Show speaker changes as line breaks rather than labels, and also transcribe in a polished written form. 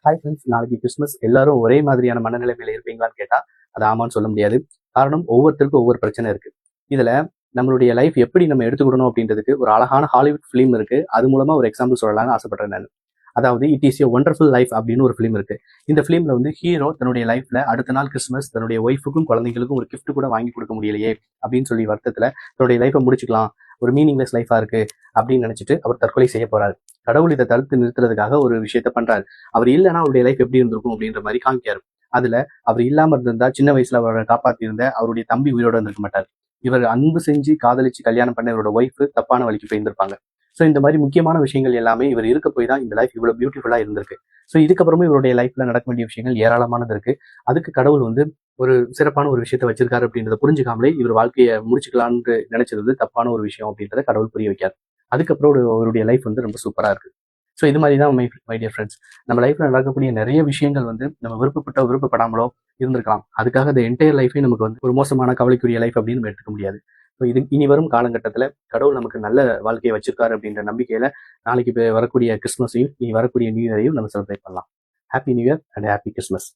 Hi friends, நாளைக்கு Christmas. எல்லாரும் ஒரே மாதிரியான மனநிலைமையில இருப்பீங்களான்னு கேட்டா அது ஆமான்னு சொல்ல முடியாது. காரணம், ஒவ்வொருத்தருக்கும் ஒவ்வொரு பிரச்சனை இருக்கு. இதுல நம்மளுடைய லைஃப் எப்படி நம்ம எடுத்துக்கிடணும் அப்படின்றதுக்கு ஒரு அழகான ஹாலிவுட் ஃபிலிம் இருக்கு. அது மூலமா ஒரு எக்ஸாம்பிள் சொல்லலாம்னு ஆசைப்படுறேன் நான். அதாவது it is a wonderful life அப்படின்னு ஒரு ஃபிலிம் இருக்கு. இந்த ஃபிலிம்ல வந்து ஹீரோ தன்னுடைய லைஃப்ல அடுத்த நாள் கிறிஸ்மஸ் தன்னுடைய ஒய்ஃபுக்கும் குழந்தைங்களுக்கும் ஒரு கிஃப்ட் கூட வாங்கி கொடுக்க முடியலையே அப்படின்னு சொல்லி வருத்தத்துல தன்னுடைய லைஃபை முடிச்சுக்கலாம், ஒரு மீனிங்லெஸ் லைஃபா இருக்கு அப்படின்னு நினைச்சிட்டு அவர் தற்கொலை செய்ய போறாரு. கடவுள் இதை தடுத்து நிறுத்துறதுக்காக ஒரு விஷயத்த பண்றாரு. அவர் இல்லைன்னா அவருடைய லைஃப் எப்படி இருந்திருக்கும் அப்படின்ற மாதிரி காமிக்காரு. அதுல அவர் இல்லாம இருந்திருந்தா சின்ன வயசுல அவரை காப்பாத்தி இருந்த அவருடைய தம்பி உயிரோட இருந்திருக்க மாட்டார். இவர் அன்பு செஞ்சு காதலிச்சு கல்யாணம் பண்ண இவரோட ஒய்ஃப் தப்பான வழிக்கு போயிருந்திருப்பாங்க. ஸோ இந்த மாதிரி முக்கியமான விஷயங்கள் எல்லாமே இவர் இருக்க போய் தான் இந்த லைஃப் இவ்வளவு பியூட்டிஃபுல்லா இருந்திருக்கு. ஸோ இதுக்கப்புறமும் இவருடைய லைஃப்ல நடக்க வேண்டிய விஷயங்கள் ஏராளமானது இருக்கு. அதுக்கு கடவுள் வந்து ஒரு சிறப்பான ஒரு விஷயத்த வச்சிருக்காரு அப்படின்றத புரிஞ்சுக்காமலே இவர் வாழ்க்கையை முடிச்சுக்கலான்னு நினைச்சது வந்து தப்பான ஒரு விஷயம் அப்படின்றத கடவுள் புரிய வைக்காரு. அதுக்கப்புறம் அவருடைய லைஃப் வந்து ரொம்ப சூப்பரா இருக்கு. ஸோ இது மாதிரி தான் மை டியர் ஃப்ரெண்ட்ஸ், நம்ம லைஃப்ல நடக்கக்கூடிய நிறைய விஷயங்கள் வந்து நம்ம விருப்பப்படாமலோ இருந்திருக்கலாம். அதுக்காக அந்த என்டையர் லைஃபே நமக்கு வந்து ஒரு மோசமான கவலைக்குரிய லைஃப் அப்படின்னு நம்ம எடுத்துக்க முடியாது. ஸோ இது இனி வரும் காலகட்டத்தில் கடவுள் நமக்கு நல்ல வாழ்க்கையை வச்சிருக்காரு அப்படின்ற நம்பிக்கையில நாளைக்கு வரக்கூடிய கிறிஸ்மஸையும் இனி வரக்கூடிய நியூ இயரையும் நம்ம செலிப்ரேட் பண்ணலாம். Happy new year and happy Christmas.